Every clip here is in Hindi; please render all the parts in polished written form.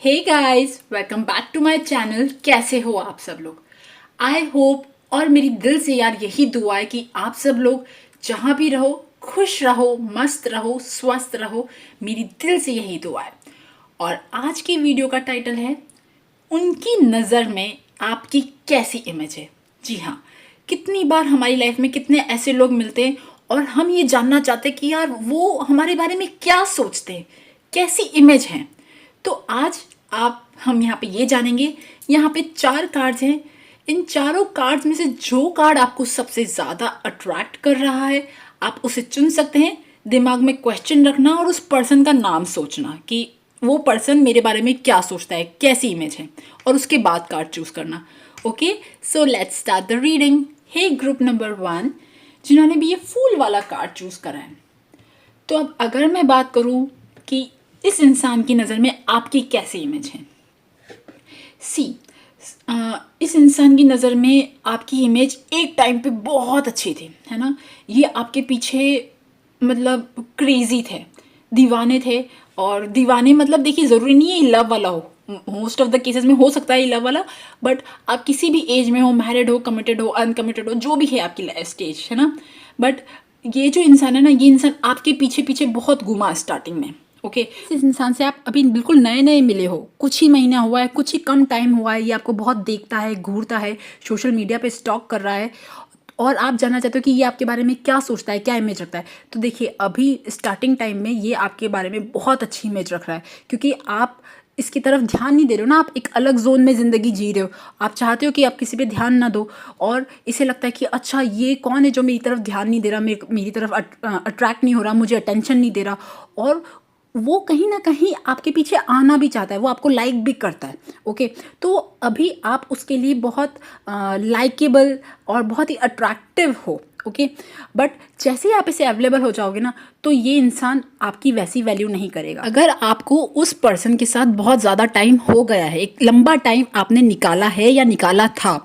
Hey guys, welcome back to my channel. कैसे हो आप सब लोग? आई होप और मेरी दिल से यार यही दुआ है कि आप सब लोग जहाँ भी रहो खुश रहो, मस्त रहो, स्वस्थ रहो। मेरी दिल से यही दुआ है। और आज की वीडियो का टाइटल है उनकी नज़र में आपकी कैसी इमेज है। जी हाँ, कितनी बार हमारी लाइफ में कितने ऐसे लोग मिलते हैं और हम ये जानना चाहते हैं कि यार वो हमारे बारे में क्या सोचते हैं, कैसी इमेज है। तो आज आप हम यहाँ पे ये जानेंगे। यहाँ पे 4 कार्ड्स हैं। इन चारों कार्ड्स में से जो कार्ड आपको सबसे ज़्यादा अट्रैक्ट कर रहा है आप उसे चुन सकते हैं। दिमाग में क्वेश्चन रखना और उस पर्सन का नाम सोचना कि वो पर्सन मेरे बारे में क्या सोचता है, कैसी इमेज है, और उसके बाद कार्ड चूज करना। Okay, so let's start the reading. Hey group number 1 जिन्होंने भी ये फूल वाला कार्ड चूज करा है, तो अब अगर मैं बात करूं कि इस इंसान की नज़र में आपकी कैसी इमेज है। सी, इस इंसान की नज़र में आपकी इमेज एक टाइम पे बहुत अच्छी थी, है ना। ये आपके पीछे मतलब क्रेजी थे, दीवाने थे। और दीवाने मतलब देखिए ज़रूरी नहीं है लव वाला हो, मोस्ट ऑफ द केसेस में हो सकता है ये लव वाला, बट आप किसी भी एज में हो, मैरिड हो, कमिटेड हो, अनकमिटेड हो, जो भी है आपकी स्टेज, है ना। बट ये जो इंसान है ना, ये इंसान आपके पीछे पीछे बहुत घुमा स्टार्टिंग में। ओके, इस इंसान से आप अभी बिल्कुल नए नए मिले हो, कुछ ही महीना हुआ है, कुछ ही कम टाइम हुआ है। ये आपको बहुत देखता है, घूरता है, सोशल मीडिया पे स्टॉक कर रहा है और आप जानना चाहते हो कि ये आपके बारे में क्या सोचता है, क्या इमेज रखता है। तो देखिए अभी स्टार्टिंग टाइम में ये आपके बारे में बहुत अच्छी इमेज रख रहा है, क्योंकि आप इसकी तरफ ध्यान नहीं दे रहे हो ना। आप एक अलग जोन में ज़िंदगी जी रहे हो। आप चाहते हो कि आप किसी पे ध्यान ना दो, और इसे लगता है कि अच्छा ये कौन है जो मेरी तरफ ध्यान नहीं दे रहा, मेरी तरफ अट्रैक्ट नहीं हो रहा, मुझे अटेंशन नहीं दे रहा। और वो कहीं ना कहीं आपके पीछे आना भी चाहता है, वो आपको लाइक भी करता है। ओके, तो अभी आप उसके लिए बहुत लाइकेबल और बहुत ही अट्रैक्टिव हो। ओके, बट जैसे ही आप इसे अवेलेबल हो जाओगे ना, तो ये इंसान आपकी वैसी वैल्यू नहीं करेगा। अगर आपको उस पर्सन के साथ बहुत ज़्यादा टाइम हो गया है, एक लंबा टाइम आपने निकाला है या निकाला था,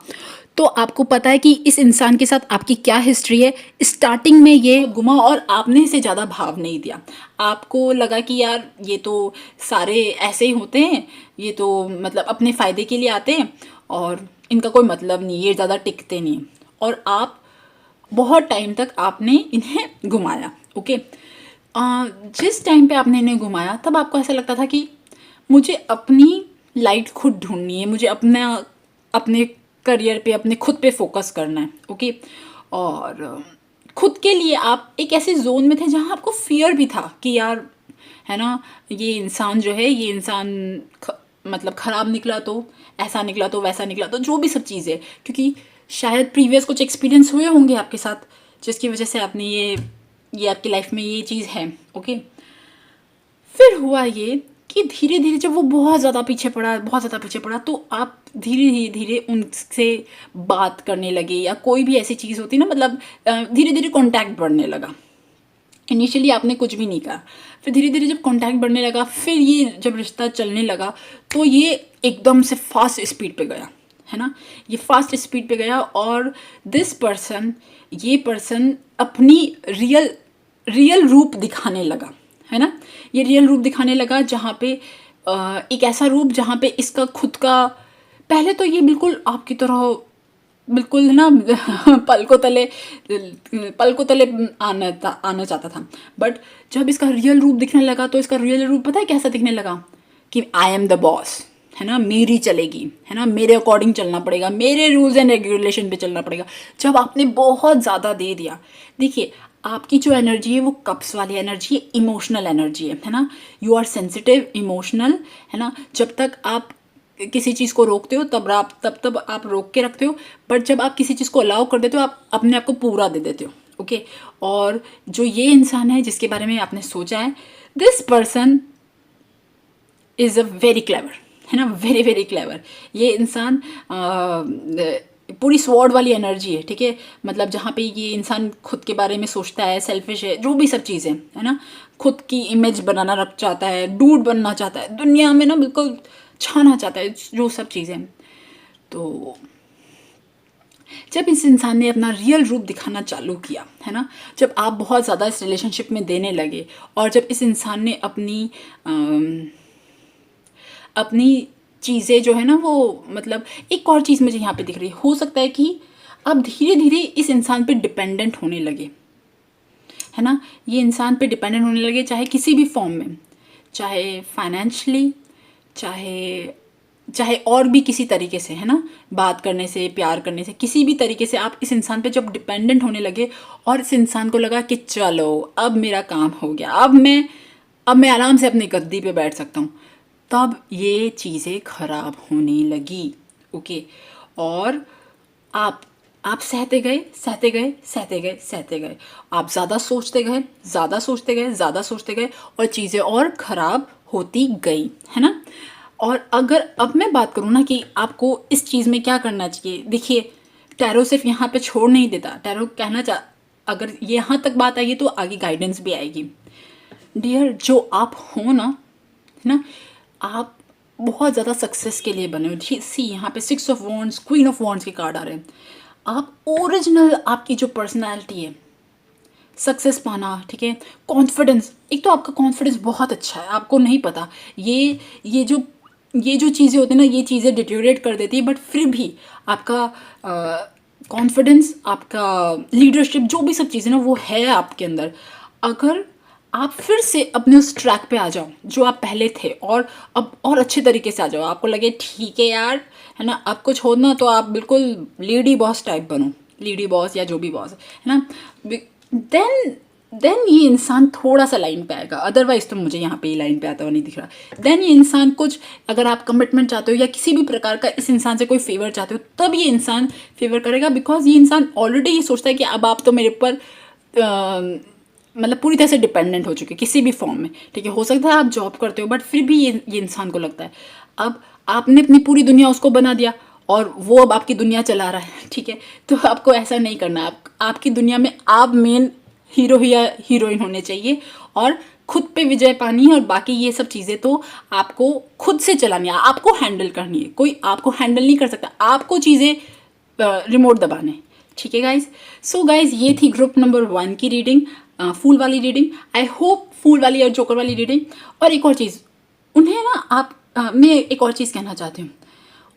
तो आपको पता है कि इस इंसान के साथ आपकी क्या हिस्ट्री है। स्टार्टिंग में ये घुमा और आपने इसे ज़्यादा भाव नहीं दिया। आपको लगा कि यार ये तो सारे ऐसे ही होते हैं, ये तो मतलब अपने फ़ायदे के लिए आते हैं और इनका कोई मतलब नहीं, ये ज़्यादा टिकते नहीं। और आप बहुत टाइम तक आपने इन्हें घुमाया। ओके, जिस टाइम पे आपने इन्हें घुमाया तब आपको ऐसा लगता था कि मुझे अपनी लाइट खुद ढूंढनी है, मुझे अपना अपने करियर पे, अपने खुद पे फोकस करना है। ओके, और खुद के लिए आप एक ऐसे जोन में थे जहाँ आपको फियर भी था कि यार, है ना, ये इंसान जो है, ये इंसान मतलब ख़राब निकला तो ऐसा निकला तो वैसा निकला तो, जो भी सब चीज़ें, क्योंकि शायद प्रीवियस कुछ एक्सपीरियंस हुए होंगे आपके साथ जिसकी वजह से आपने ये आपकी लाइफ में ये चीज़ है। ओके, फिर हुआ ये कि धीरे धीरे जब वो बहुत ज़्यादा पीछे पड़ा, बहुत ज़्यादा पीछे पड़ा, तो आप धीरे धीरे धीरे उनसे बात करने लगे, या कोई भी ऐसी चीज़ होती ना, मतलब धीरे धीरे कांटेक्ट बढ़ने लगा। इनिशियली आपने कुछ भी नहीं कहा, फिर धीरे धीरे जब कांटेक्ट बढ़ने लगा, फिर ये जब रिश्ता चलने लगा, तो ये एकदम से फास्ट स्पीड पे गया, है ना। ये फास्ट स्पीड पे गया और दिस पर्सन, ये पर्सन अपनी रियल रियल रूप दिखाने लगा, है ना। ये रियल रूप दिखाने लगा जहाँ पे एक ऐसा रूप जहाँ पे इसका खुद का, पहले तो ये बिल्कुल आपकी तरह बिल्कुल ना पल को तले आना चाहता था। बट जब इसका रियल रूप दिखने लगा, तो इसका रियल रूप पता है कैसा दिखने लगा कि आई एम द बॉस, है ना, मेरी चलेगी, है ना, मेरे अकॉर्डिंग चलना पड़ेगा, मेरे रूल्स एंड रेगुलेशन पे चलना पड़ेगा। जब आपने बहुत ज़्यादा दे दिया, देखिए आपकी जो एनर्जी है वो कप्स वाली एनर्जी है, इमोशनल एनर्जी है ना। यू आर सेंसिटिव, इमोशनल, है ना। जब तक आप किसी चीज़ को रोकते हो तब आप रोक के रखते हो, बट जब आप किसी चीज़ को अलाउ कर देते हो, आप अपने आप को पूरा दे देते हो। ओके, और जो ये इंसान है जिसके बारे में आपने सोचा है, this person is a very clever, है ना, वेरी वेरी क्लेवर। ये इंसान पूरी स्वॉर्ड वाली एनर्जी है, ठीक है। मतलब जहाँ पे ये इंसान खुद के बारे में सोचता है, सेल्फिश है, जो भी सब चीज़ें, है ना, खुद की इमेज बनाना रख चाहता है, डूड बनना चाहता है, दुनिया में ना बिल्कुल छाना चाहता है, जो सब चीज़ें। तो जब इस इंसान ने अपना रियल रूप दिखाना चालू किया, है ना, जब आप बहुत ज़्यादा इस रिलेशनशिप में देने लगे, और जब इस इंसान ने अपनी चीज़ें जो है ना वो मतलब एक और चीज़ मुझे यहाँ पे दिख रही है, हो सकता है कि आप धीरे धीरे इस इंसान पे डिपेंडेंट होने लगे, है ना। ये इंसान पे डिपेंडेंट होने लगे, चाहे किसी भी फॉर्म में, चाहे फाइनेंशियली, चाहे चाहे और भी किसी तरीके से, है ना। बात करने से, प्यार करने से, किसी भी तरीके से आप इस इंसान पे जब डिपेंडेंट होने लगे और इस इंसान को लगा कि चलो अब मेरा काम हो गया, अब मैं आराम से अपनी गद्दी पे बैठ सकता हूँ, तब ये चीज़ें खराब होने लगी। ओके। और आप आप सहते गए, सहते गए, सहते गए, सहते गए। आप ज़्यादा सोचते गए, ज़्यादा सोचते गए, ज़्यादा सोचते गए, और चीज़ें और ख़राब होती गई, है ना। और अगर अब मैं बात करूँ ना कि आपको इस चीज़ में क्या करना चाहिए, देखिए टैरो सिर्फ यहाँ पे छोड़ नहीं देता। टैरो कहना चाह, अगर यहाँ तक बात आई है तो आगे गाइडेंस भी आएगी। डियर, जो आप हो ना, है ना, आप बहुत ज़्यादा सक्सेस के लिए बने हो। सी यहाँ पे 6 of wands, queen of wands के कार्ड आ रहे हैं। आप ओरिजिनल, आपकी जो पर्सनालिटी है, सक्सेस पाना, ठीक है, कॉन्फिडेंस, एक तो आपका कॉन्फिडेंस बहुत अच्छा है, आपको नहीं पता। ये जो ये जो चीज़ें होती हैं ना, ये चीज़ें डिटेरियोरेट कर देती है, बट फिर भी आपका कॉन्फिडेंस, आपका लीडरशिप, जो भी सब चीज़ें ना वो है आपके अंदर। अगर आप फिर से अपने उस ट्रैक पे आ जाओ जो आप पहले थे, और अब और अच्छे तरीके से आ जाओ, आपको लगे ठीक है यार, है ना, अब कुछ हो ना तो आप बिल्कुल लेडी बॉस टाइप बनो, लेडी बॉस या जो भी बॉस है ना, देन ये इंसान थोड़ा सा लाइन पे आएगा। अदरवाइज तो मुझे यहाँ पे ये लाइन पे आता हुआ नहीं दिख रहा। देन ये इंसान कुछ, अगर आप कमिटमेंट चाहते हो या किसी भी प्रकार का इस इंसान से कोई फेवर चाहते हो, तब ये इंसान फेवर करेगा, बिकॉज ये इंसान ऑलरेडी ये सोचता है कि अब आप तो मेरे ऊपर मतलब पूरी तरह से डिपेंडेंट हो चुके हैं किसी भी फॉर्म में, ठीक है। हो सकता है आप जॉब करते हो, बट फिर भी ये इंसान को लगता है अब आपने अपनी पूरी दुनिया उसको बना दिया और वो अब आपकी दुनिया चला रहा है, ठीक है। तो आपको ऐसा नहीं करना। आपकी दुनिया में आप मेन हीरो या हीरोइन होने चाहिए और खुद पे विजय पानी है, और बाकी ये सब चीज़ें तो आपको खुद से चलानी है, आपको हैंडल करनी है। कोई आपको हैंडल नहीं कर सकता, आपको चीज़ें रिमोट दबाने, ठीक है गाइज। सो गाइज, ये थी ग्रुप नंबर 1 की रीडिंग, फूल वाली रीडिंग। आई होप फूल वाली और जोकर वाली रीडिंग। और एक और चीज़, उन्हें ना मैं एक और चीज़ कहना चाहती हूँ,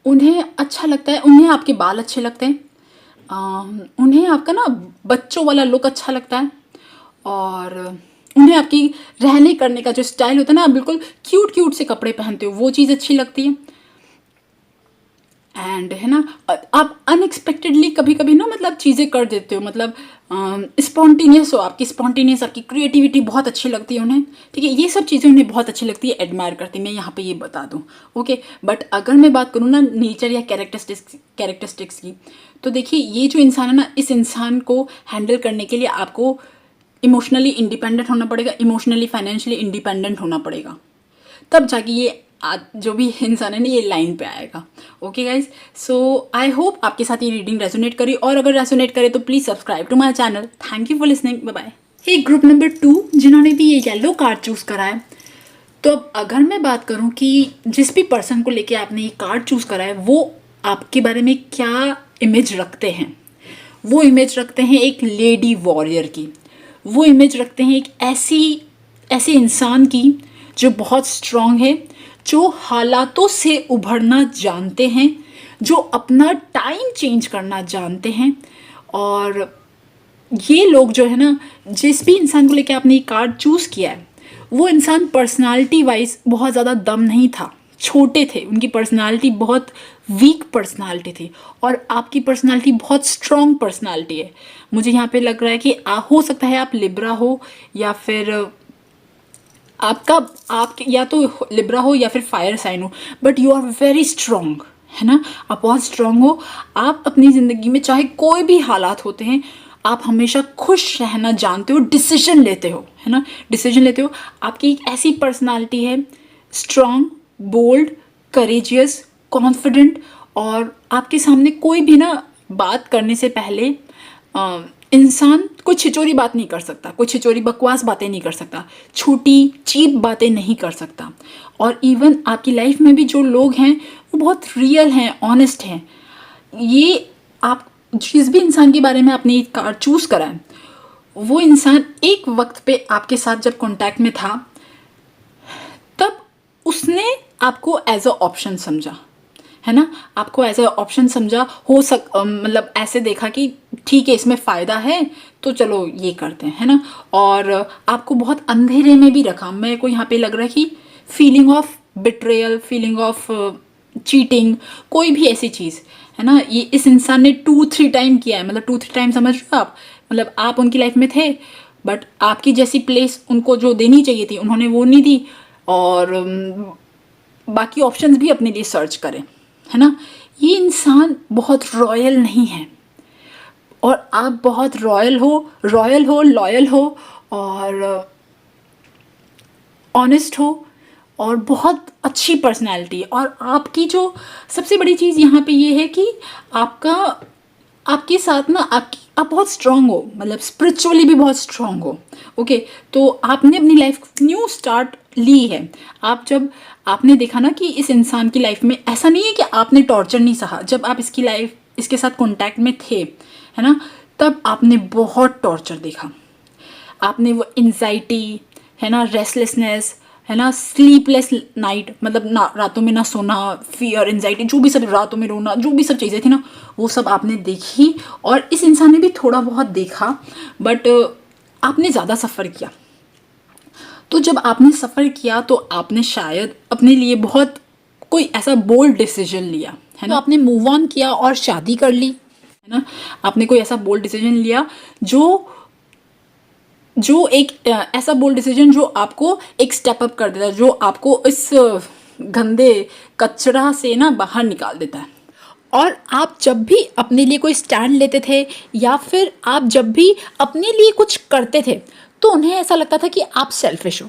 उन्हें अच्छा लगता है, उन्हें आपके बाल अच्छे लगते हैं, उन्हें आपका ना बच्चों वाला लुक अच्छा लगता है, और उन्हें आपकी रहने करने का जो स्टाइल होता है ना, आप बिल्कुल क्यूट क्यूट से कपड़े पहनते हो, वो चीज़ अच्छी लगती है। एंड है ना, आप अनएक्सपेक्टेडली कभी कभी ना मतलब चीज़ें कर देते हो, मतलब स्पॉन्टेनियस हो, आपकी स्पॉन्टेनियस, आपकी क्रिएटिविटी बहुत अच्छी लगती है उन्हें, ठीक है। ये सब चीज़ें उन्हें बहुत अच्छी लगती है, एडमायर करती है, मैं यहाँ पे ये बता दूँ, ओके। बट अगर मैं बात करूँ ना नेचर या कैरेक्टरिस्टिक्स की, तो देखिए ये जो इंसान है ना, इस इंसान को हैंडल करने के लिए आपको इमोशनली इंडिपेंडेंट होना पड़ेगा, इमोशनली फाइनेंशियली इंडिपेंडेंट होना पड़ेगा, तब जाके ये जो भी इंसान है ना ये लाइन पे आएगा। Okay guys, so I hope आपके साथ ये रीडिंग रेजोनेट करी, और अगर रेजोनेट करे तो please subscribe to my channel. Thank you for listening, bye bye. Hey group number 2 जिन्होंने भी ये येलो कार्ड चूज़ करा है, तो अब अगर मैं बात करूँ कि जिस भी पर्सन को लेके आपने ये कार्ड चूज़ करा है, वो आपके बारे में क्या इमेज रखते हैं। वो इमेज रखते हैं एक लेडी वॉरियर की, वो इमेज रखते हैं एक ऐसे इंसान की जो बहुत स्ट्रांग है, जो हालातों से उभरना जानते हैं, जो अपना टाइम चेंज करना जानते हैं। और ये लोग जो है ना, जिस भी इंसान को लेकर आपने ये कार्ड चूज़ किया है, वो इंसान पर्सनालिटी वाइज बहुत ज़्यादा दम नहीं था, छोटे थे, उनकी पर्सनालिटी बहुत वीक पर्सनालिटी थी, और आपकी पर्सनालिटी बहुत स्ट्रॉन्ग पर्सनालिटी है। मुझे यहाँ पे लग रहा है कि हो सकता है आप लिब्रा हो, या फिर आप या तो लिब्रा हो या फिर फायर साइन हो, but you are very strong, है ना। आप बहुत स्ट्रॉन्ग हो, आप अपनी ज़िंदगी में चाहे कोई भी हालात होते हैं, आप हमेशा खुश रहना जानते हो, डिसीजन लेते हो, है ना, डिसीजन लेते हो। आपकी एक ऐसी पर्सनालिटी है, स्ट्रॉन्ग, बोल्ड, करेजियस, कॉन्फिडेंट, और आपके सामने कोई भी ना बात करने से पहले इंसान कोई छिचोरी बात नहीं कर सकता, कोई छिचोरी बकवास बातें नहीं कर सकता, छोटी चीप बातें नहीं कर सकता। और इवन आपकी लाइफ में भी जो लोग हैं वो बहुत रियल हैं, ऑनेस्ट हैं। ये आप जिस भी इंसान के बारे में आपने ये कार्ड चूज़ करा है, वो इंसान एक वक्त पे आपके साथ जब कांटेक्ट में था, तब उसने आपको एज अ ऑप्शन समझा, है ना, आपको एज अ ऑप्शन समझा, मतलब ऐसे देखा कि ठीक है इसमें फ़ायदा है तो चलो ये करते हैं, है ना। और आपको बहुत अंधेरे में भी रखा। मेरे को यहाँ पे लग रहा है कि feeling of betrayal, feeling of cheating, कोई भी ऐसी चीज़, है ना, ये इस इंसान ने 2-3 टाइम किया है। मतलब 2-3 टाइम समझ रहे हो आप, मतलब आप उनकी लाइफ में थे बट आपकी जैसी प्लेस उनको जो देनी चाहिए थी उन्होंने वो नहीं दी, और बाकी ऑप्शंस भी अपने लिए सर्च करें, है ना। ये इंसान बहुत रॉयल नहीं है और आप बहुत रॉयल हो, लॉयल हो और ऑनेस्ट हो और बहुत अच्छी पर्सनैलिटी। और आपकी जो सबसे बड़ी चीज़ यहाँ पे ये है कि आपके साथ ना आप बहुत स्ट्रांग हो, मतलब स्पिरिचुअली भी बहुत स्ट्रांग हो। ओके, तो आपने अपनी लाइफ न्यू स्टार्ट ली है। जब आपने देखा ना कि इस इंसान की लाइफ में ऐसा नहीं है कि आपने टॉर्चर नहीं सहा, जब आप इसके साथ कॉन्टैक्ट में थे, है ना, तब आपने बहुत टॉर्चर देखा। आपने वो एंजाइटी, है ना, रेस्टलेसनेस, है ना, स्लीपलेस नाइट, मतलब ना रातों में ना सोना, फियर, एंजाइटी, जो भी सब, रातों में रोना, जो भी सब चीज़ें थी ना वो सब आपने देखी। और इस इंसान ने भी थोड़ा बहुत देखा बट आपने ज़्यादा सफ़र किया। तो जब आपने सफ़र किया तो आपने शायद अपने लिए बहुत कोई ऐसा बोल्ड डिसीजन लिया, है ना, तो आपने मूव ऑन किया और शादी कर ली, है ना। आपने कोई ऐसा बोल्ड डिसीजन लिया जो एक ऐसा बोल्ड डिसीजन जो आपको एक स्टेप अप कर देता है, जो आपको इस गंदे कचरा से ना बाहर निकाल देता है। और आप जब भी अपने लिए कोई स्टैंड लेते थे या फिर आप जब भी अपने लिए कुछ करते थे तो उन्हें ऐसा लगता था कि आप सेल्फिश हो,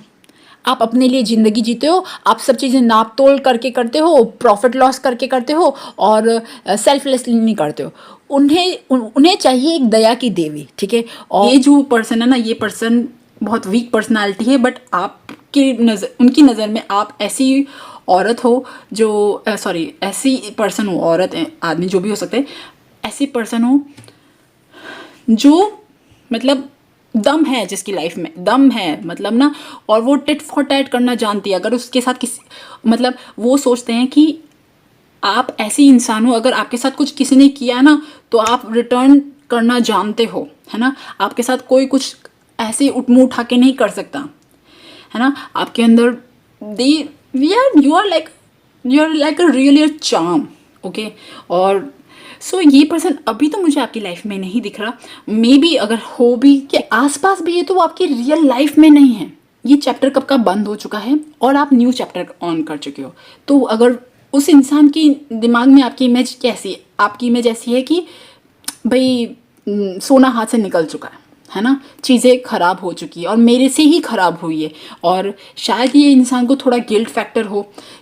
आप अपने लिए ज़िंदगी जीते हो, आप सब चीज़ें नाप तोल करके करते हो, प्रॉफिट लॉस करके करते हो और सेल्फलेसली नहीं करते हो। उन्हें चाहिए एक दया की देवी, ठीक है। और ये जो पर्सन है ना, ये पर्सन बहुत वीक पर्सनालिटी है बट उनकी नज़र में आप ऐसी औरत हो जो सॉरी ऐसी पर्सन हो, औरत आदमी जो भी हो सकते हैं, ऐसी पर्सन हो जो मतलब दम है, जिसकी लाइफ में दम है, मतलब ना, और वो टिट फॉर टैट करना जानती है। अगर उसके साथ मतलब वो सोचते हैं कि आप ऐसी इंसान हो, अगर आपके साथ कुछ किसी ने किया ना तो आप रिटर्न करना जानते हो, है ना। आपके साथ कोई कुछ ऐसे मुंह उठा के नहीं कर सकता, है ना। आपके अंदर you are like a really charm, okay. और सो ये पर्सन अभी तो मुझे आपकी लाइफ में नहीं दिख रहा, मे बी अगर हो भी कि आसपास भी है तो वो आपकी रियल लाइफ में नहीं है। ये चैप्टर कब का बंद हो चुका है और आप न्यू चैप्टर ऑन कर चुके हो। तो अगर उस इंसान की दिमाग में आपकी इमेज कैसी है, आपकी इमेज ऐसी है कि भाई सोना हाथ से निकल चुका है ना, चीज़ें ख़राब हो चुकी है और मेरे से ही ख़राब हुई है। और शायद ये इंसान को थोड़ा गिल्ट फैक्टर हो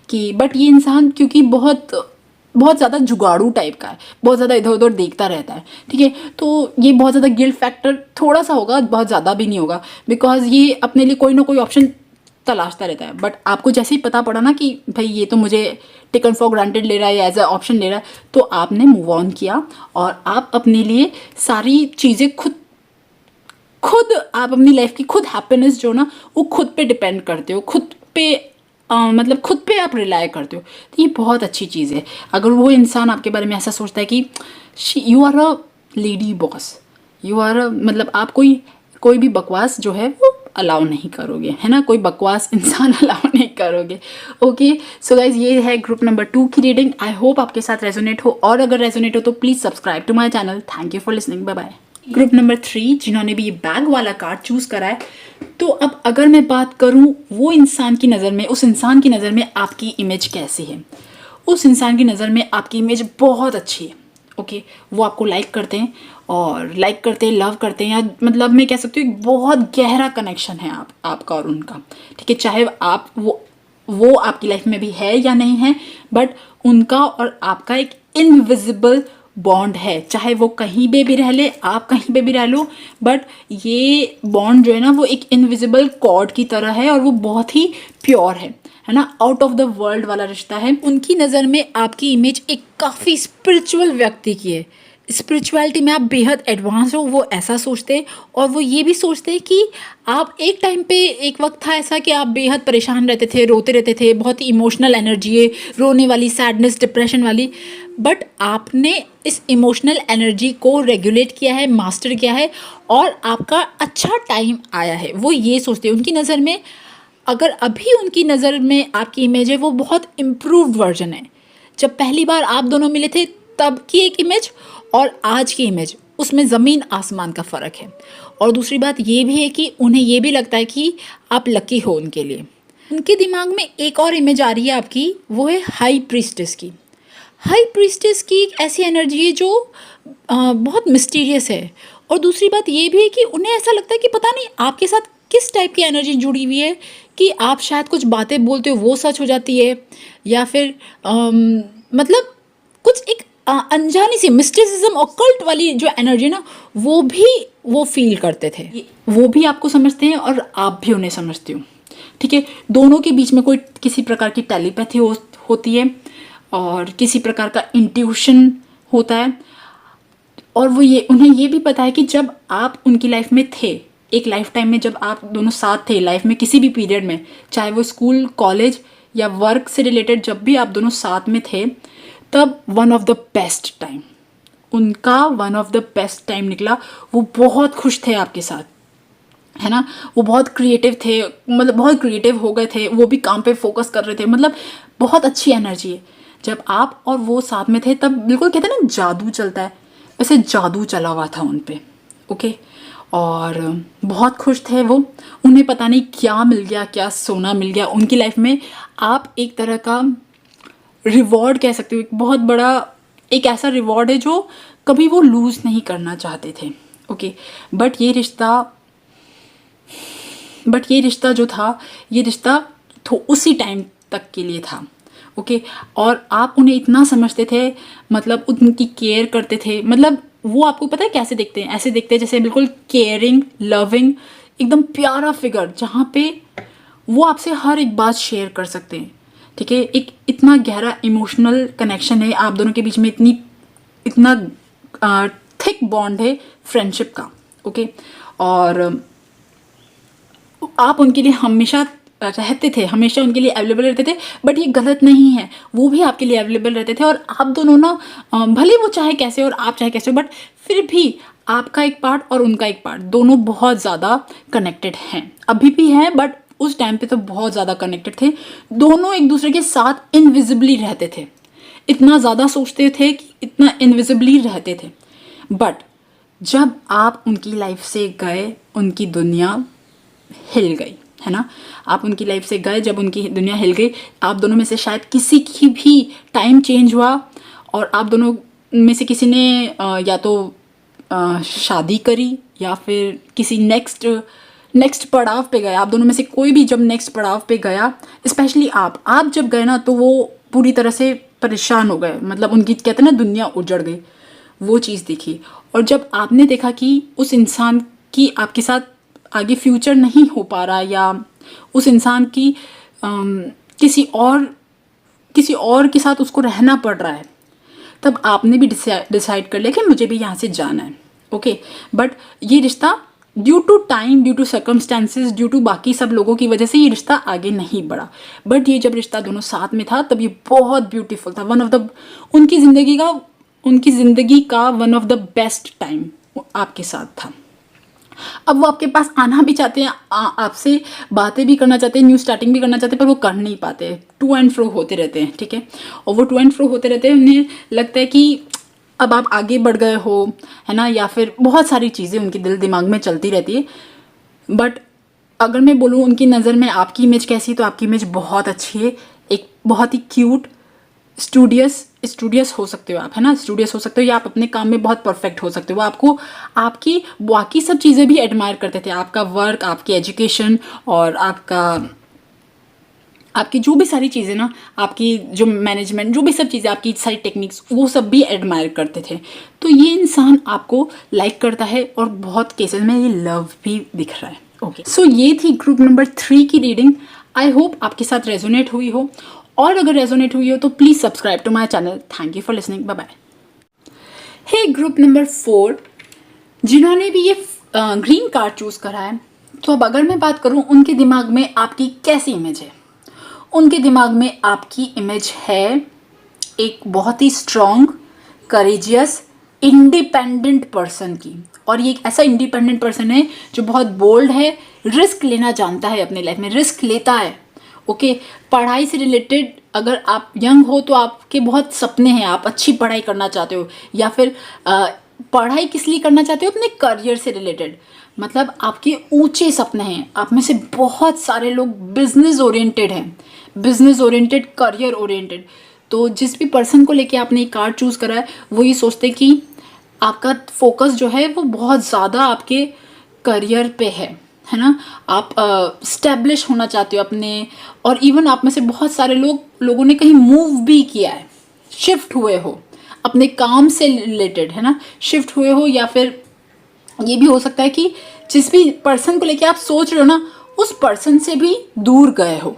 कि बट ये इंसान क्योंकि बहुत बहुत ज़्यादा जुगाड़ू टाइप का है, बहुत ज़्यादा इधर उधर देखता रहता है, ठीक है, तो ये बहुत ज़्यादा गिल्ट फैक्टर थोड़ा सा होगा, बहुत ज़्यादा भी नहीं होगा, बिकॉज ये अपने लिए कोई ना कोई ऑप्शन तलाशता रहता है। बट आपको जैसे ही पता पड़ा ना कि भाई ये तो मुझे टेकन फॉर ग्रांटेड ले रहा है या एज अ ऑप्शन ले रहा है, तो आपने मूव ऑन किया और आप अपने लिए सारी चीज़ें खुद आप अपनी लाइफ की खुद हैप्पीनेस जो ना वो खुद पे डिपेंड करते हो, खुद पे मतलब खुद पे आप रिलाय करते हो। तो ये बहुत अच्छी चीज़ है। अगर वो इंसान आपके बारे में ऐसा सोचता है कि you are a lady boss, you are मतलब आप कोई भी बकवास जो है वो अलाउ नहीं करोगे, है ना, कोई बकवास इंसान अलाउ नहीं करोगे। ओके, सो गाइज ये है ग्रुप नंबर 2 की रीडिंग। आई होप आपके साथ रेजोनेट हो, और अगर रेजोनेट हो तो please subscribe to my channel. Thank you for listening, bye bye. Group number 3 जिन्होंने भी ये बैग वाला कार्ड चूज करा है, तो अब अगर मैं बात करूं वो इंसान की नज़र में, उस इंसान की नज़र में आपकी इमेज कैसी है। उस इंसान की नज़र में आपकी इमेज बहुत अच्छी है, ओके। वो आपको लाइक करते हैं और लाइक करते हैं, लव करते हैं, या मतलब मैं कह सकती हूँ बहुत गहरा कनेक्शन है आपका और उनका, ठीक है। चाहे आप वो आपकी लाइफ में भी है या नहीं है, बट उनका और आपका एक इनविजिबल बॉन्ड है। चाहे वो कहीं पे भी रह ले, आप कहीं पे भी रह लो, बट ये बॉन्ड जो है ना वो एक इनविजिबल कॉर्ड की तरह है और वो बहुत ही प्योर है ना, आउट ऑफ द वर्ल्ड वाला रिश्ता है। उनकी नज़र में आपकी इमेज एक काफ़ी स्पिरिचुअल व्यक्ति की है, स्पिरिचुअलिटी में आप बेहद एडवांस हो, वो ऐसा सोचते हैं। और वो ये भी सोचते हैं कि आप एक टाइम पे, एक वक्त था ऐसा कि आप बेहद परेशान रहते थे, रोते रहते थे, बहुत ही इमोशनल एनर्जी है, रोने वाली, सैडनेस, डिप्रेशन वाली। बट आपने इस इमोशनल एनर्जी को रेगुलेट किया है, मास्टर किया है, और आपका अच्छा टाइम आया है। वो ये सोचते हैं, उनकी नज़र में, अगर अभी उनकी नज़र में आपकी इमेज है, वो बहुत इम्प्रूव्ड वर्जन है। जब पहली बार आप दोनों मिले थे तब की एक इमेज और आज की इमेज, उसमें ज़मीन आसमान का फ़र्क है। और दूसरी बात ये भी है कि उन्हें ये भी लगता है कि आप लकी हो उनके लिए। उनके दिमाग में एक और इमेज आ रही है आपकी, वो है हाई प्रीस्टेस की। हाई प्रीस्टेस की एक ऐसी एनर्जी है जो बहुत मिस्टीरियस है। और दूसरी बात ये भी है कि उन्हें ऐसा लगता है कि पता नहीं आपके साथ किस टाइप की एनर्जी जुड़ी हुई है कि आप शायद कुछ बातें बोलते हो वो सच हो जाती है, या फिर मतलब कुछ एक अनजानी सी मिस्टिसिज्म और कल्ट वाली जो एनर्जी ना, वो भी वो फील करते थे। वो भी आपको समझते हैं और आप भी उन्हें समझते हो, ठीक है। दोनों के बीच में कोई किसी प्रकार की टेलीपैथी होती है और किसी प्रकार का इंट्यूशन होता है। और वो ये, उन्हें ये भी पता है कि जब आप उनकी लाइफ में थे, एक लाइफ टाइम में जब आप दोनों साथ थे लाइफ में किसी भी पीरियड में, चाहे वो स्कूल, कॉलेज या वर्क से रिलेटेड, जब भी आप दोनों साथ में थे, तब one of the best time, उनका one of the best time निकला। वो बहुत खुश थे आपके साथ, है ना। वो बहुत क्रिएटिव थे, मतलब बहुत क्रिएटिव हो गए थे, वो भी काम पे फोकस कर रहे थे, मतलब बहुत अच्छी एनर्जी है। जब आप और वो साथ में थे तब बिल्कुल कहते हैं ना जादू चलता है, वैसे जादू चला हुआ था उन पे, ओके। और बहुत खुश थे वो, उन्हें पता नहीं क्या मिल गया, क्या सोना मिल गया उनकी लाइफ में। आप एक तरह का रिवॉर्ड कह सकते हो, एक बहुत बड़ा, एक ऐसा रिवॉर्ड है जो कभी वो लूज़ नहीं करना चाहते थे, ओके। बट ये रिश्ता जो था, ये रिश्ता उसी टाइम तक के लिए था, ओके। और आप उन्हें इतना समझते थे, मतलब उनकी केयर करते थे, मतलब वो आपको पता है कैसे दिखते हैं, ऐसे दिखते हैं जैसे बिल्कुल केयरिंग, लविंग, एकदम प्यारा फिगर, जहाँ पे वो आपसे हर एक बात शेयर कर सकते हैं, ठीक है। एक इतना गहरा इमोशनल कनेक्शन है आप दोनों के बीच में, इतना थिक बॉन्ड है फ्रेंडशिप का, ओके। और आप उनके लिए हमेशा रहते थे, हमेशा उनके लिए अवेलेबल रहते थे। बट ये गलत नहीं है, वो भी आपके लिए अवेलेबल रहते थे। और आप दोनों ना, भले वो चाहे कैसे और आप चाहे कैसे, बट फिर भी आपका एक पार्ट और उनका एक पार्ट, दोनों बहुत ज़्यादा कनेक्टेड हैं, अभी भी हैं, बट उस टाइम पे तो बहुत ज़्यादा कनेक्टेड थे। दोनों एक दूसरे के साथ इनविजिबली रहते थे, इतना ज़्यादा सोचते थे कि इतना इनविजिबली रहते थे। बट जब आप उनकी लाइफ से गए, उनकी दुनिया हिल गई, है ना। आप उनकी लाइफ से गए, जब उनकी दुनिया हिल गई, आप दोनों में से शायद किसी की भी टाइम चेंज हुआ और आप दोनों में से किसी ने या तो शादी करी या फिर किसी नेक्स्ट पड़ाव पे गया। आप दोनों में से कोई भी जब नेक्स्ट पड़ाव पे गया, स्पेशली आप जब गए ना, तो वो पूरी तरह से परेशान हो गए, मतलब उनकी कहते हैं ना दुनिया उजड़ गई, वो चीज़ देखी। और जब आपने देखा कि उस इंसान की आपके साथ आगे फ्यूचर नहीं हो पा रहा, या उस इंसान की किसी और के साथ उसको रहना पड़ रहा है, तब आपने भी डिसाइड कर लिया कि मुझे भी यहाँ से जाना है, ओके। बट ये रिश्ता due to time, due to circumstances, due to बाकी सब लोगों की वजह से ये रिश्ता आगे नहीं बढ़ा। बट ये जब रिश्ता दोनों साथ में था तब ये बहुत ब्यूटीफुल था, उनकी ज़िंदगी का one of the best time आपके साथ था। अब वो आपके पास आना भी चाहते हैं, आपसे बातें भी करना चाहते हैं, न्यू स्टार्टिंग भी करना चाहते हैं, पर वो कर नहीं पाते, टू एंड फ्रो होते रहते हैं, ठीक है। और वो टू एंड फ्रो होते रहते हैं, उन्हें लगता है कि अब आप आगे बढ़ गए हो, है ना, या फिर बहुत सारी चीज़ें उनके दिल दिमाग में चलती रहती है। बट अगर मैं बोलूँ उनकी नज़र में आपकी इमेज कैसी, तो आपकी इमेज बहुत अच्छी है, एक बहुत ही क्यूट, स्टूडियस हो सकते हो आप, है ना, स्टूडियस हो सकते हो, या आप अपने काम में बहुत परफेक्ट हो सकते हो। आपको आपकी बाकी सब चीज़ें भी एडमायर करते थे, आपका वर्क, आपकी एजुकेशन और आपकी जो भी सारी चीज़ें ना, आपकी जो मैनेजमेंट, जो भी सब चीज़ें, आपकी सारी टेक्निक्स, वो सब भी एडमायर करते थे। तो ये इंसान आपको लाइक करता है और बहुत केसेस में ये लव भी दिख रहा है, ओके। सो ये थी ग्रुप नंबर 3 की रीडिंग। आई होप आपके साथ रेजोनेट हुई हो, और अगर रेजोनेट हुई हो तो please subscribe to my channel. Thank you for listening, bye bye. Hey group number 4 जिन्होंने भी ये ग्रीन कार्ड चूज़ करा है, तो अब अगर मैं बात करूँ उनके दिमाग में आपकी कैसी इमेज है। उनके दिमाग में आपकी इमेज है एक बहुत ही स्ट्रॉन्ग, करेजियस, इंडिपेंडेंट पर्सन की। और ये एक ऐसा इंडिपेंडेंट पर्सन है जो बहुत बोल्ड है, रिस्क लेना जानता है, अपने लाइफ में रिस्क लेता है। ओके, पढ़ाई से रिलेटेड अगर आप यंग हो तो आपके बहुत सपने हैं, आप अच्छी पढ़ाई करना चाहते हो, या फिर पढ़ाई किस लिए करना चाहते हो, अपने करियर से रिलेटेड, मतलब आपके ऊंचे सपने हैं। आप में से बहुत सारे लोग बिजनेस ओरिएंटेड हैं, बिजनेस ओरिएंटेड, करियर ओरिएंटेड। तो जिस भी पर्सन को लेके आपने एक कार्ड चूज़ करा है वो ये सोचते कि आपका फोकस जो है वो बहुत ज़्यादा आपके करियर पे है ना। आप स्टैब्लिश होना चाहते हो अपने, और इवन आप में से बहुत सारे लोगों ने कहीं मूव भी किया है, शिफ्ट हुए हो अपने काम से रिलेटेड, है ना, शिफ्ट हुए हो। या फिर ये भी हो सकता है कि जिस भी पर्सन को लेके आप सोच रहे हो ना, उस पर्सन से भी दूर गए हो,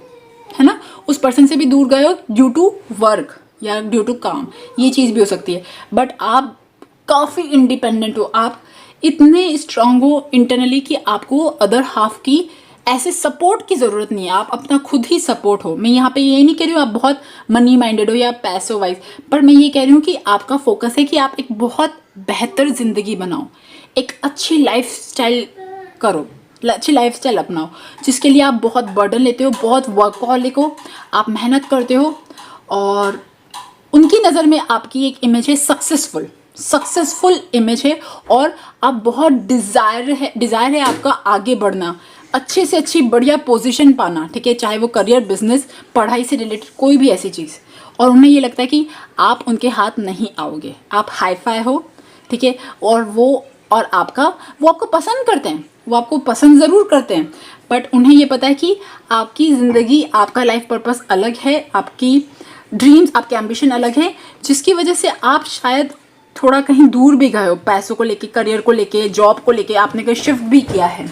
है ना, उस पर्सन से भी दूर गए हो ड्यू टू वर्क या ड्यू टू काम, ये चीज़ भी हो सकती है। बट आप काफ़ी इंडिपेंडेंट हो, आप इतने स्ट्रांग हो इंटरनली कि आपको अदर हाफ की ऐसे सपोर्ट की ज़रूरत नहीं है, आप अपना खुद ही सपोर्ट हो। मैं यहाँ पे ये नहीं कह रही हूँ आप बहुत मनी माइंडेड हो या पैसो वाइज, पर मैं ये कह रही हूँ कि आपका फोकस है कि आप एक बहुत बेहतर ज़िंदगी बनाओ, एक अच्छी लाइफ स्टाइल करो, अच्छी लाइफ स्टाइल अपनाओ, जिसके लिए आप बहुत बर्डन लेते हो, बहुत वर्कहॉलिक हो, आप मेहनत करते हो। और उनकी नज़र में आपकी एक इमेज है सक्सेसफुल इमेज है, और आप बहुत डिज़ायर है आपका आगे बढ़ना, अच्छे से अच्छी बढ़िया पोजीशन पाना, ठीक है, चाहे वो करियर, बिजनेस, पढ़ाई से रिलेटेड कोई भी ऐसी चीज़। और उन्हें ये लगता है कि आप उनके हाथ नहीं आओगे, आप हाई फाई हो, ठीक है, और वो आपको पसंद करते हैं, वो आपको पसंद ज़रूर करते हैं, बट उन्हें ये पता है कि आपकी ज़िंदगी, आपका लाइफ पर्पस अलग है, आपकी ड्रीम्स, आपके एम्बिशन अलग है, जिसकी वजह से आप शायद थोड़ा कहीं दूर भी गए हो, पैसों को लेके, करियर को लेके, जॉब को लेके आपने कहीं शिफ्ट भी किया है।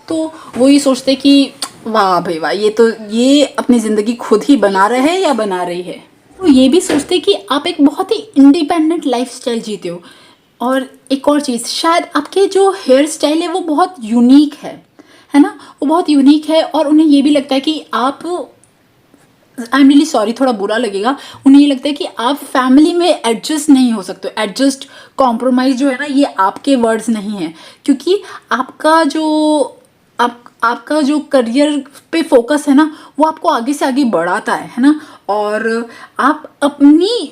तो वो ये सोचते कि वाह भाई वाह, ये अपनी ज़िंदगी खुद ही बना रहे हैं या बना रही है। तो ये भी सोचते कि आप एक बहुत ही इंडिपेंडेंट लाइफ स्टाइल जीते हो। और एक और चीज़, शायद आपके जो हेयर स्टाइल है वो बहुत यूनिक है ना, वो बहुत यूनिक है। और उन्हें ये भी लगता है कि आप, आई एम रियली सॉरी, थोड़ा बुरा लगेगा, उन्हें ये लगता है कि आप फैमिली में एडजस्ट नहीं हो सकते। एडजस्ट, कॉम्प्रोमाइज़ जो है ना, ये आपके वर्ड्स नहीं हैं, क्योंकि आपका जो करियर पे फोकस है ना, वो आपको आगे से आगे बढ़ाता है ना। और आप अपनी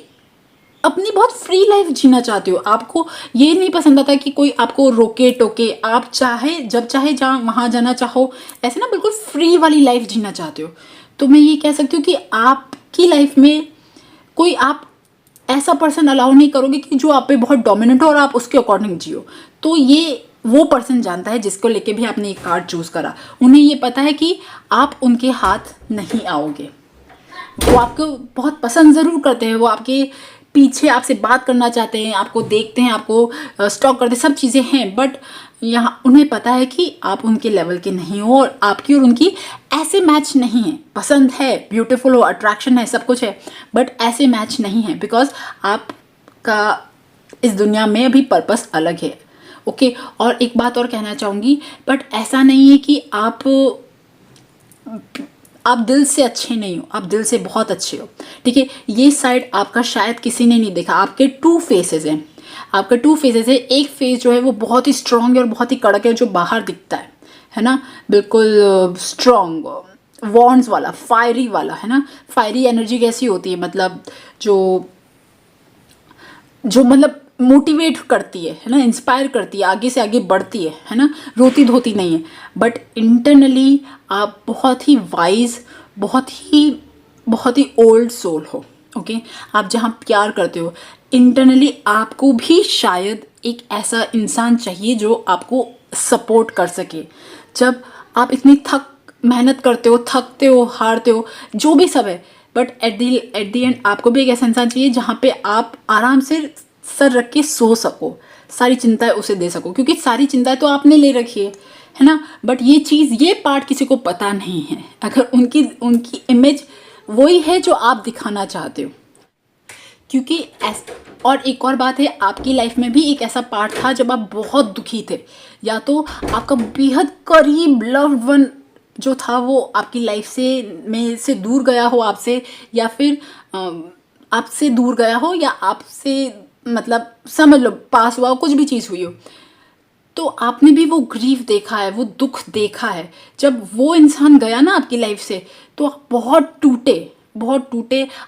बहुत फ्री लाइफ जीना चाहते हो, आपको ये नहीं पसंद आता कि कोई आपको रोके टोके, आप चाहे जब चाहे जहाँ वहाँ जाना चाहो, ऐसे ना बिल्कुल फ्री वाली लाइफ जीना चाहते हो। तो मैं ये कह सकती हूँ कि आपकी लाइफ में कोई आप ऐसा पर्सन अलाउ नहीं करोगे कि जो आप पे बहुत डोमिनेंट हो और आप उसके अकॉर्डिंग जियो। तो ये वो पर्सन जानता है जिसको लेके भी आपने एक कार्ड चूज़ करा, उन्हें ये पता है कि आप उनके हाथ नहीं आओगे। वो आपको बहुत पसंद ज़रूर करते हैं, वो आपके पीछे आपसे बात करना चाहते हैं, आपको देखते हैं, आपको स्टॉक करते हैं, सब चीज़ें हैं, बट यहाँ उन्हें पता है कि आप उनके लेवल के नहीं हो, और आपकी और उनकी ऐसे मैच नहीं है। पसंद है, ब्यूटीफुल हो, अट्रैक्शन है, सब कुछ है, बट ऐसे मैच नहीं है, बिकॉज आपका इस दुनिया में अभी पर्पस अलग है। ओके, और एक बात और कहना चाहूँगी, बट ऐसा नहीं है कि आप दिल से अच्छे नहीं हो, आप दिल से बहुत अच्छे हो, ठीक है। ये साइड आपका शायद किसी ने नहीं देखा। आपके 2 फेसेस हैं, आपका 2 फेसेस है। एक फेस जो है वो बहुत ही स्ट्रॉन्ग है और बहुत ही कड़क है, जो बाहर दिखता है ना, बिल्कुल स्ट्रॉन्ग, वॉन्ड्स वाला, फायरी वाला, है ना। फायरी एनर्जी कैसी होती है, मतलब जो मतलब मोटिवेट करती है ना, इंस्पायर करती है, आगे से आगे बढ़ती है ना, रोती धोती नहीं है। बट इंटरनली आप बहुत ही वाइज, बहुत ही ओल्ड सोल हो। ओके, आप जहाँ प्यार करते हो, इंटरनली आपको भी शायद एक ऐसा इंसान चाहिए जो आपको सपोर्ट कर सके। जब आप इतनी मेहनत करते हो, थकते हो, हारते हो, जो भी सब है, बट एट दी एंड आपको भी एक ऐसा इंसान चाहिए जहाँ पे आप आराम से सर रख के सो सको, सारी चिंताएं उसे दे सको, क्योंकि सारी चिंताएं तो आपने ले रखी है ना। बट ये पार्ट किसी को पता नहीं है। अगर उनकी इमेज वही है जो आप दिखाना चाहते हो, क्योंकि और एक और बात है, आपकी लाइफ में भी एक ऐसा पार्ट था जब आप बहुत दुखी थे, या तो आपका बेहद करीब लव्ड वन जो था वो आपकी लाइफ से दूर गया हो आपसे, या फिर आपसे दूर गया हो, या आपसे मतलब समझ लो पास हुआ हो, कुछ भी चीज़ हुई हो, तो आपने भी वो ग्रीफ देखा है, वो दुख देखा है। जब वो इंसान गया ना आपकी लाइफ से, तो आप बहुत टूटे,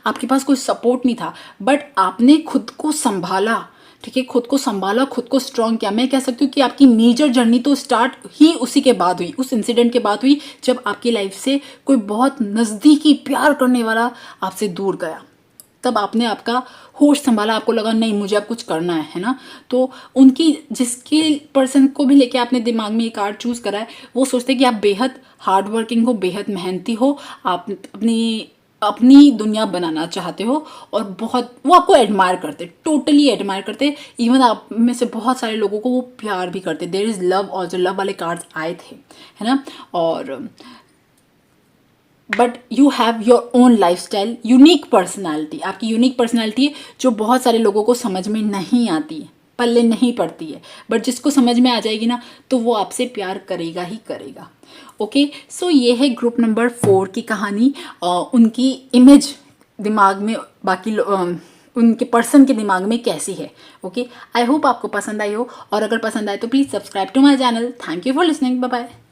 आपके पास कोई सपोर्ट नहीं था, बट आपने खुद को संभाला, ठीक है, खुद को संभाला, खुद को स्ट्रॉन्ग किया। मैं कह सकती हूँ कि आपकी मेजर जर्नी तो स्टार्ट ही उसी के बाद हुई, उस इंसिडेंट के बाद हुई, जब आपकी लाइफ से कोई बहुत नज़दीकी प्यार करने वाला आपसे दूर गया। तब आपने आपका होश संभाला, आपको लगा नहीं मुझे अब कुछ करना है ना। तो उनकी जिसके पर्सन को भी लेके आपने दिमाग में ये कार्ड चूज़ करा है, वो सोचते हैं कि आप बेहद हार्ड वर्किंग हो, बेहद मेहनती हो, आप अपनी अपनी दुनिया बनाना चाहते हो, और बहुत वो आपको एडमायर करते, टोटली एडमायर करते। इवन आप में से बहुत सारे लोगों को वो प्यार भी करते। देयर इज़ लव, और जो लव वाले कार्ड्स आए थे, है ना। और but you have your own life style, unique personality, आपकी यूनिक पर्सनैलिटी है जो बहुत सारे लोगों को समझ में नहीं आती है, पल्ले नहीं पड़ती है, बट जिसको समझ में आ जाएगी ना, तो वो आपसे प्यार करेगा ही करेगा। ओके, सो ये है ग्रुप नंबर 4 की कहानी। उनकी इमेज दिमाग में उनके पर्सन के दिमाग में कैसी है। ओके, आई होप आपको पसंद आई हो, और अगर पसंद आए तो please subscribe to my channel. Thank you for listening, bye bye.